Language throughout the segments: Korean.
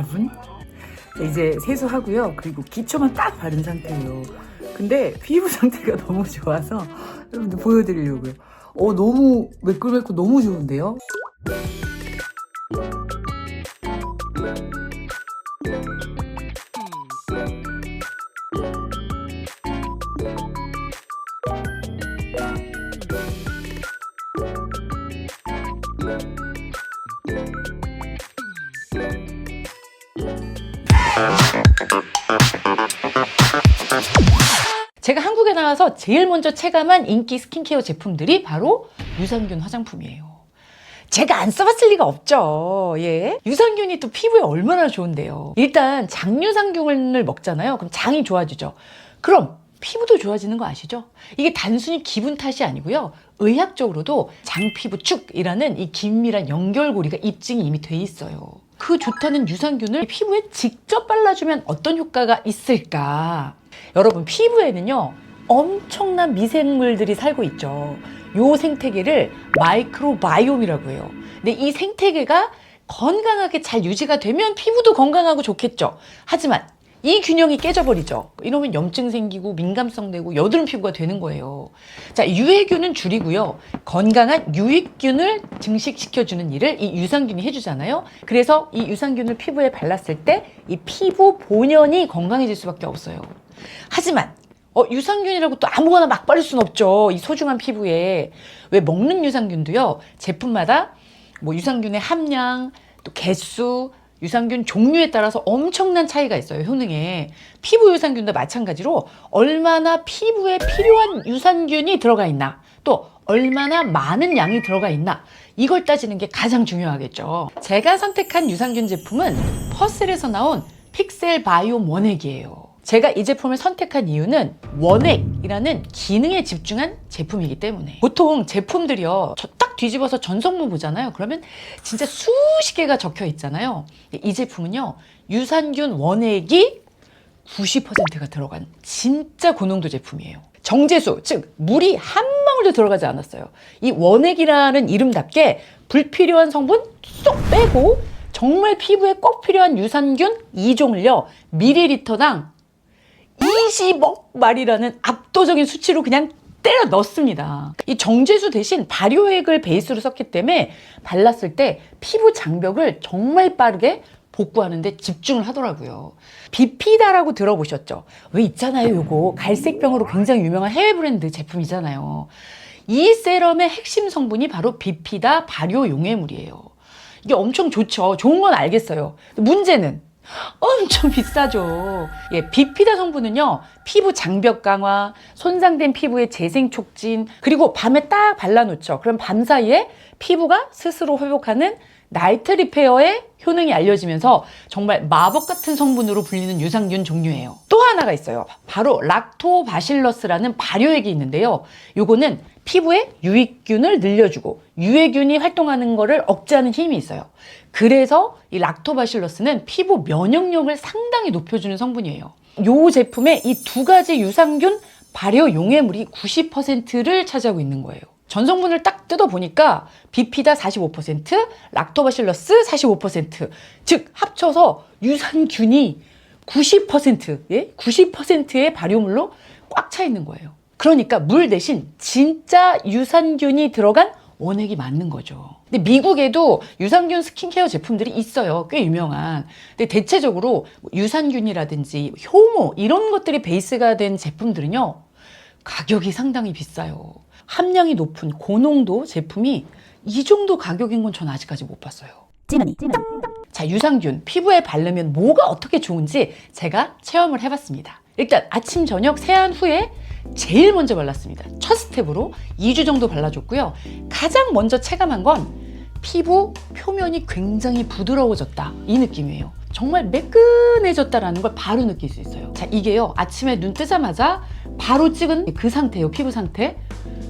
여러분. 자, 이제 세수하고요. 그리고 기초만 딱 바른 상태예요. 근데 피부 상태가 너무 좋아서 여러분들 보여드리려고요. 너무 매끌매끌 너무 좋은데요? 제가 한국에 나와서 제일 먼저 체감한 인기 스킨케어 제품들이 바로 유산균 화장품이에요. 제가 안 써봤을 리가 없죠. 예. 유산균이 또 피부에 얼마나 좋은데요. 일단 장유산균을 먹잖아요. 그럼 장이 좋아지죠. 그럼 피부도 좋아지는 거 아시죠? 이게 단순히 기분 탓이 아니고요. 의학적으로도 장피부축이라는 이 긴밀한 연결고리가 입증이 이미 돼 있어요. 그 좋다는 유산균을 피부에 직접 발라주면 어떤 효과가 있을까? 여러분, 피부에는요 엄청난 미생물들이 살고 있죠. 요 생태계를 마이크로바이옴이라고 해요. 근데 이 생태계가 건강하게 잘 유지가 되면 피부도 건강하고 좋겠죠. 하지만 이 균형이 깨져버리죠. 이러면 염증 생기고 민감성 되고 여드름 피부가 되는 거예요. 자, 유해균은 줄이고요. 건강한 유익균을 증식시켜주는 일을 이 유산균이 해주잖아요. 그래서 이 유산균을 피부에 발랐을 때 이 피부 본연이 건강해질 수밖에 없어요. 하지만 유산균이라고 또 아무거나 막 바를 수는 없죠. 이 소중한 피부에. 왜 먹는 유산균도요. 제품마다 뭐 유산균의 함량, 또 개수, 유산균 종류에 따라서 엄청난 차이가 있어요. 효능에. 피부 유산균도 마찬가지로 얼마나 피부에 필요한 유산균이 들어가 있나, 또 얼마나 많은 양이 들어가 있나, 이걸 따지는 게 가장 중요하겠죠. 제가 선택한 유산균 제품은 퍼셀에서 나온 픽셀 바이옴 원액이에요. 제가 이 제품을 선택한 이유는 원액이라는 기능에 집중한 제품이기 때문에. 보통 제품들이요, 딱 뒤집어서 전성분 보잖아요. 그러면 진짜 수십 개가 적혀 있잖아요. 이 제품은요, 유산균 원액이 90%가 들어간 진짜 고농도 제품이에요. 정제수, 즉 물이 한 방울도 들어가지 않았어요. 이 원액이라는 이름답게 불필요한 성분 쏙 빼고 정말 피부에 꼭 필요한 유산균 2종을요 밀리리터당 20억 마리라는 압도적인 수치로 그냥 때려 넣습니다. 이 정제수 대신 발효액을 베이스로 썼기 때문에 발랐을 때 피부 장벽을 정말 빠르게 복구하는 데 집중을 하더라고요. 비피다라고 들어보셨죠? 왜 있잖아요, 요거 갈색병으로 굉장히 유명한 해외 브랜드 제품이잖아요. 이 세럼의 핵심 성분이 바로 비피다 발효 용해물이에요. 이게 엄청 좋죠. 좋은 건 알겠어요. 문제는 엄청 비싸죠. 예, 비피다 성분은요, 피부 장벽 강화, 손상된 피부의 재생 촉진, 그리고 밤에 딱 발라놓죠. 그럼 밤 사이에 피부가 스스로 회복하는 나이트 리페어의 효능이 알려지면서 정말 마법 같은 성분으로 불리는 유산균 종류예요. 또 하나가 있어요. 바로 락토바실러스라는 발효액이 있는데요. 요거는 피부에 유익균을 늘려주고 유해균이 활동하는 거를 억제하는 힘이 있어요. 그래서 이 락토바실러스는 피부 면역력을 상당히 높여주는 성분이에요. 요 제품의 이 두 가지 유산균 발효 용해물이 90%를 차지하고 있는 거예요. 전성분을 딱 뜯어보니까 비피다 45%, 락토바실러스 45%, 즉 합쳐서 유산균이 90%, 예? 90%의 발효물로 꽉 차 있는 거예요. 그러니까 물 대신 진짜 유산균이 들어간 원액이 맞는 거죠. 근데 미국에도 유산균 스킨케어 제품들이 있어요. 꽤 유명한. 근데 대체적으로 유산균이라든지 효모 이런 것들이 베이스가 된 제품들은요, 가격이 상당히 비싸요. 함량이 높은 고농도 제품이 이 정도 가격인 건 전 아직까지 못 봤어요. 찌머니. 자, 유산균 피부에 바르면 뭐가 어떻게 좋은지 제가 체험을 해봤습니다. 일단 아침 저녁 세안 후에 제일 먼저 발랐습니다. 첫 스텝으로 2주 정도 발라줬고요. 가장 먼저 체감한 건 피부 표면이 굉장히 부드러워졌다, 이 느낌이에요. 정말 매끈해졌다라는 걸 바로 느낄 수 있어요. 자, 이게요, 아침에 눈 뜨자마자 바로 찍은 그 상태예요. 피부 상태.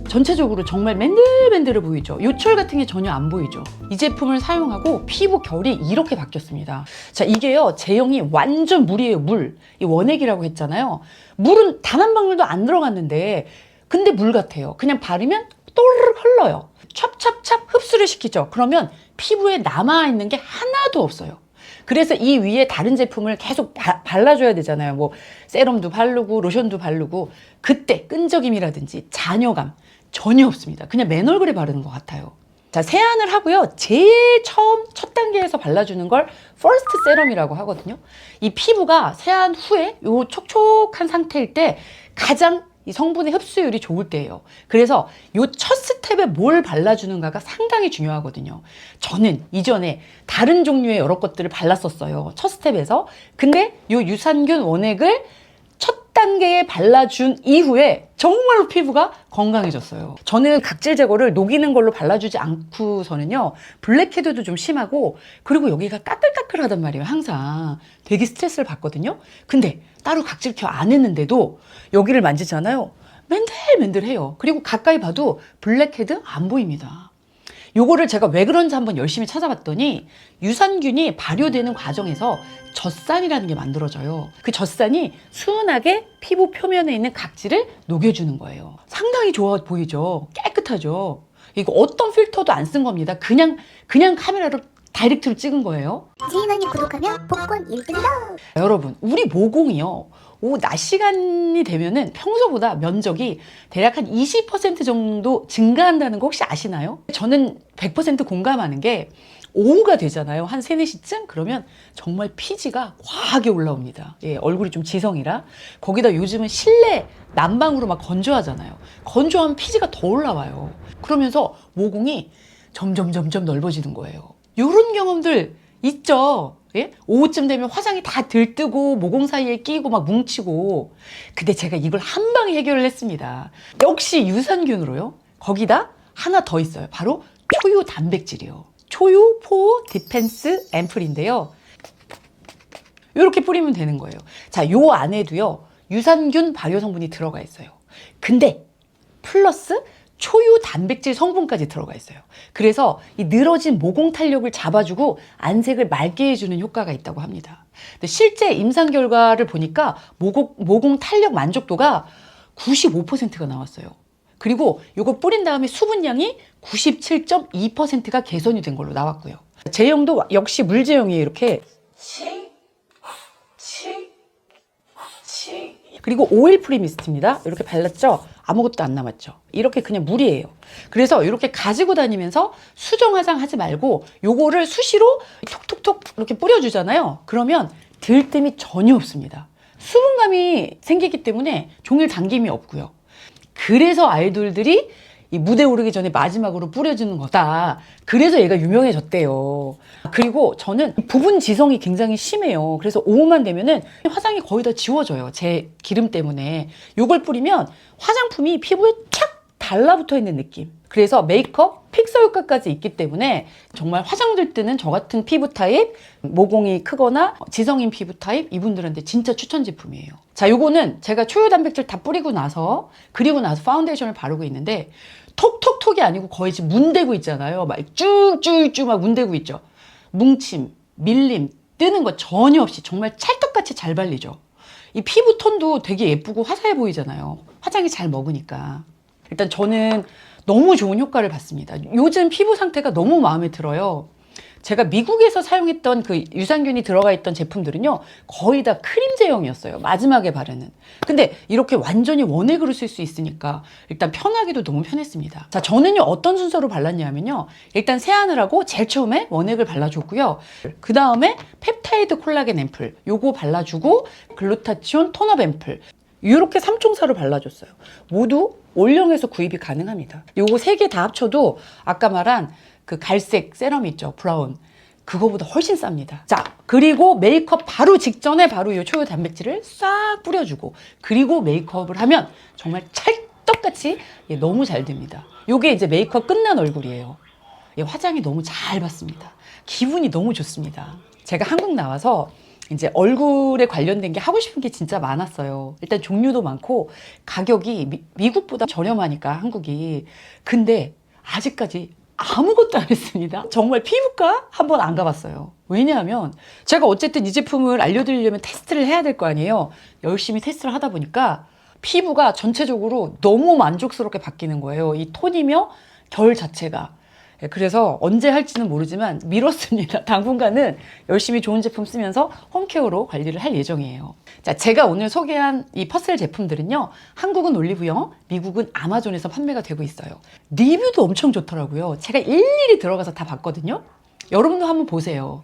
전체적으로 정말 맨들맨들해 보이죠. 요철 같은 게 전혀 안 보이죠. 이 제품을 사용하고 피부 결이 이렇게 바뀌었습니다. 자, 이게요, 제형이 완전 물이에요. 물. 이 원액이라고 했잖아요. 물은 단 한 방울도 안 들어갔는데 근데 물 같아요. 그냥 바르면 또르륵 흘러요. 찹찹찹 흡수를 시키죠. 그러면 피부에 남아있는 게 하나도 없어요. 그래서 이 위에 다른 제품을 계속 발라줘야 되잖아요. 뭐 세럼도 바르고 로션도 바르고 그때 끈적임이라든지 잔여감 전혀 없습니다. 그냥 맨 얼굴에 바르는 것 같아요. 자, 세안을 하고요. 제일 처음 첫 단계에서 발라주는 걸 퍼스트 세럼이라고 하거든요. 이 피부가 세안 후에 요 촉촉한 상태일 때 가장 이 성분의 흡수율이 좋을 때예요. 그래서 요 첫 스텝에 뭘 발라주는가가 상당히 중요하거든요. 저는 이전에 다른 종류의 여러 것들을 발랐었어요. 첫 스텝에서. 근데 요 유산균 원액을 첫 단계에 발라준 이후에 정말로 피부가 건강해졌어요. 저는 각질 제거를 녹이는 걸로 발라주지 않고서는요, 블랙헤드도 좀 심하고, 그리고 여기가 까끌까끌하단 말이에요. 항상 되게 스트레스를 받거든요. 근데 따로 각질 케어 안 했는데도 여기를 만지잖아요. 맨들맨들해요. 그리고 가까이 봐도 블랙헤드 안 보입니다. 요거를 제가 왜 그런지 한번 열심히 찾아봤더니 유산균이 발효되는 과정에서 젖산이라는 게 만들어져요. 그 젖산이 순하게 피부 표면에 있는 각질을 녹여주는 거예요. 상당히 좋아 보이죠? 깨끗하죠? 이거 어떤 필터도 안 쓴 겁니다. 그냥 카메라로 다이렉트로 찍은 거예요. 지인언니 구독하면 복권 1등이다. 여러분, 우리 모공이요. 낮 시간이 되면은 평소보다 면적이 대략 한 20% 정도 증가한다는 거 혹시 아시나요? 저는 100% 공감하는 게 오후가 되잖아요. 한 3, 4시쯤? 그러면 정말 피지가 과하게 올라옵니다. 예, 얼굴이 좀 지성이라. 거기다 요즘은 실내 난방으로 막 건조하잖아요. 건조하면 피지가 더 올라와요. 그러면서 모공이 점점 넓어지는 거예요. 이런 경험들 있죠? 예? 오후쯤 되면 화장이 다 들뜨고 모공 사이에 끼고 막 뭉치고. 근데 제가 이걸 한 방에 해결을 했습니다. 역시 유산균으로요. 거기다 하나 더 있어요. 바로 초유 단백질이요. 초유 포 디펜스 앰플인데요. 이렇게 뿌리면 되는 거예요. 자, 요 안에도요, 유산균 발효 성분이 들어가 있어요. 근데 플러스 초유 단백질 성분까지 들어가 있어요. 그래서 이 늘어진 모공 탄력을 잡아주고 안색을 맑게 해주는 효과가 있다고 합니다. 근데 실제 임상 결과를 보니까 모공 탄력 만족도가 95%가 나왔어요. 그리고 이거 뿌린 다음에 수분량이 97.2%가 개선이 된 걸로 나왔고요. 제형도 역시 물 제형이에요. 이렇게 그리고 오일 프리 미스트입니다. 이렇게 발랐죠? 아무것도 안 남았죠? 이렇게 그냥 물이에요. 그래서 이렇게 가지고 다니면서 수정 화장하지 말고 요거를 수시로 톡톡톡 이렇게 뿌려주잖아요. 그러면 들뜸이 전혀 없습니다. 수분감이 생기기 때문에 종일 당김이 없고요. 그래서 아이돌들이 이 무대 오르기 전에 마지막으로 뿌려주는 거다. 그래서 얘가 유명해졌대요. 그리고 저는 부분 지성이 굉장히 심해요. 그래서 오후만 되면은 화장이 거의 다 지워져요. 제 기름 때문에. 요걸 뿌리면 화장품이 피부에 착 달라붙어 있는 느낌. 그래서 메이크업 픽서 효과까지 있기 때문에 정말 화장될 때는 저 같은 피부 타입, 모공이 크거나 지성인 피부 타입 이분들한테 진짜 추천 제품이에요. 자, 요거는 제가 초유 단백질 다 뿌리고 나서 그리고 나서 파운데이션을 바르고 있는데 톡톡톡이 아니고 거의 지금 문대고 있잖아요. 막 쭉쭉쭉 막 문대고 있죠. 뭉침, 밀림, 뜨는 거 전혀 없이 정말 찰떡같이 잘 발리죠. 이 피부 톤도 되게 예쁘고 화사해 보이잖아요. 화장이 잘 먹으니까. 일단 저는 너무 좋은 효과를 봤습니다. 요즘 피부 상태가 너무 마음에 들어요. 제가 미국에서 사용했던 그 유산균이 들어가 있던 제품들은요, 거의 다 크림 제형이었어요. 마지막에 바르는. 근데 이렇게 완전히 원액으로 쓸 수 있으니까 일단 편하기도 너무 편했습니다. 자, 저는요, 어떤 순서로 발랐냐면요, 일단 세안을 하고 제일 처음에 원액을 발라줬고요. 그 다음에 펩타이드 콜라겐 앰플, 요거 발라주고 글루타치온 톤업 앰플. 이렇게 3총사로 발라줬어요. 모두 올영에서 구입이 가능합니다. 요거 3개 다 합쳐도 아까 말한 그 갈색 세럼 있죠, 브라운. 그거보다 훨씬 쌉니다. 자, 그리고 메이크업 바로 직전에 바로 이 초유 단백질을 싹 뿌려주고, 그리고 메이크업을 하면 정말 찰떡같이 너무 잘 됩니다. 요게 이제 메이크업 끝난 얼굴이에요. 화장이 너무 잘 받습니다. 기분이 너무 좋습니다. 제가 한국 나와서 이제 얼굴에 관련된 게 하고 싶은 게 진짜 많았어요. 일단 종류도 많고 가격이 미국보다 저렴하니까 한국이. 근데 아직까지 아무것도 안 했습니다. 정말 피부과 한번 안 가봤어요. 왜냐하면 제가 어쨌든 이 제품을 알려드리려면 테스트를 해야 될 거 아니에요. 열심히 테스트를 하다 보니까 피부가 전체적으로 너무 만족스럽게 바뀌는 거예요. 이 톤이며 결 자체가. 그래서 언제 할지는 모르지만 미뤘습니다. 당분간은 열심히 좋은 제품 쓰면서 홈케어로 관리를 할 예정이에요. 자, 제가 오늘 소개한 이 퍼셀 제품들은요, 한국은 올리브영, 미국은 아마존에서 판매가 되고 있어요. 리뷰도 엄청 좋더라고요. 제가 일일이 들어가서 다 봤거든요. 여러분도 한번 보세요.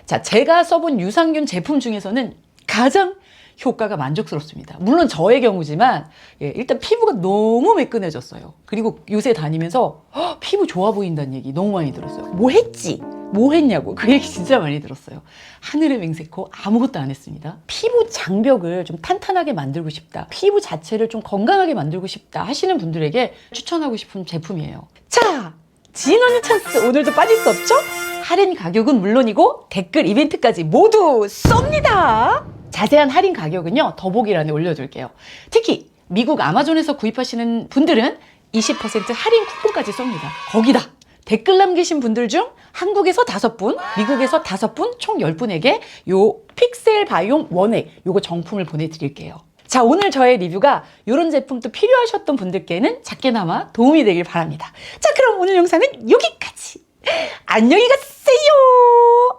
자, 제가 써본 유산균 제품 중에서는 가장 효과가 만족스럽습니다. 물론 저의 경우지만 일단 피부가 너무 매끈해졌어요. 그리고 요새 다니면서 피부 좋아 보인다는 얘기 너무 많이 들었어요. 뭐 했지? 뭐 했냐고. 그 얘기 진짜 많이 들었어요. 하늘의 맹세코 아무것도 안 했습니다. 피부 장벽을 좀 탄탄하게 만들고 싶다, 피부 자체를 좀 건강하게 만들고 싶다 하시는 분들에게 추천하고 싶은 제품이에요. 자, 진원의 찬스 오늘도 빠질 수 없죠? 할인 가격은 물론이고 댓글 이벤트까지 모두 쏩니다. 자세한 할인 가격은요, 더보기란에 올려둘게요. 특히 미국 아마존에서 구입하시는 분들은 20% 할인 쿠폰까지 쏩니다. 거기다 댓글 남기신 분들 중 한국에서 5분, 미국에서 5분, 총 10분에게 요 픽셀 바이옴 원액 요거 정품을 보내드릴게요. 자, 오늘 저의 리뷰가 이런 제품도 필요하셨던 분들께는 작게나마 도움이 되길 바랍니다. 자, 그럼 오늘 영상은 여기까지. 안녕히 가세요.